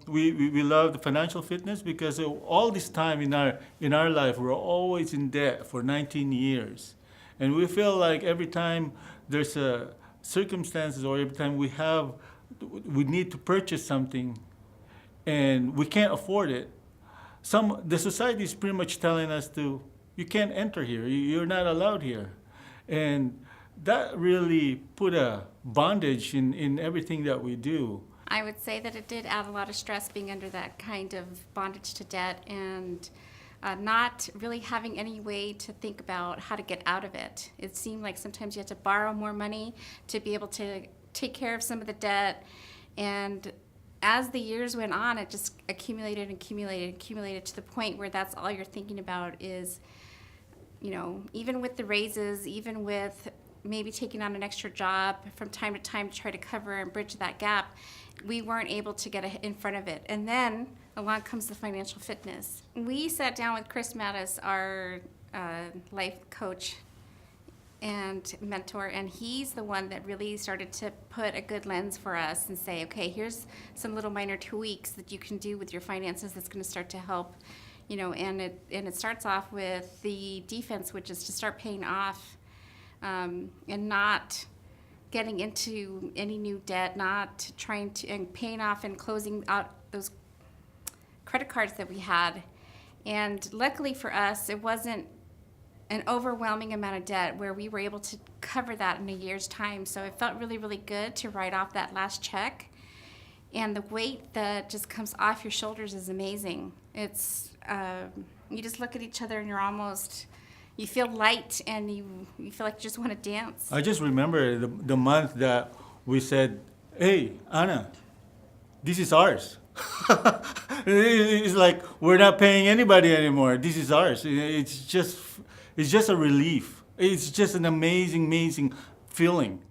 we love the financial fitness because all this time in our life we're always in debt for 19 years, and we feel like every time there's a circumstances or every time we need to purchase something and we can't afford it. The society is pretty much telling us you can't enter here, you're not allowed here, and that really put a bondage in everything that we do. I would say that it did add a lot of stress being under that kind of bondage to debt and not really having any way to think about how to get out of it. It seemed like sometimes you had to borrow more money to be able to take care of some of the debt. And as the years went on, it just accumulated to the point where that's all you're thinking about is, even with the raises, even with maybe taking on an extra job from time to time to try to cover and bridge that gap, we weren't able to get in front of it. And then along comes the financial fitness. We sat down with Chris Mattis, our life coach and mentor, and he's the one that really started to put a good lens for us and say, okay, here's some little minor tweaks that you can do with your finances that's going to start to help, and it starts off with the defense, which is to start paying off and not getting into any new debt, not trying to, and paying off and closing out those credit cards that we had. And luckily for us, it wasn't an overwhelming amount of debt where we were able to cover that in a year's time. So it felt really, really good to write off that last check. And the weight that just comes off your shoulders is amazing. It's, you just look at each other and you feel light and you feel like you just want to dance. I just remember the month that we said, hey, Anna, this is ours. It's like we're not paying anybody anymore. This is ours. It's just a relief. It's just an amazing feeling.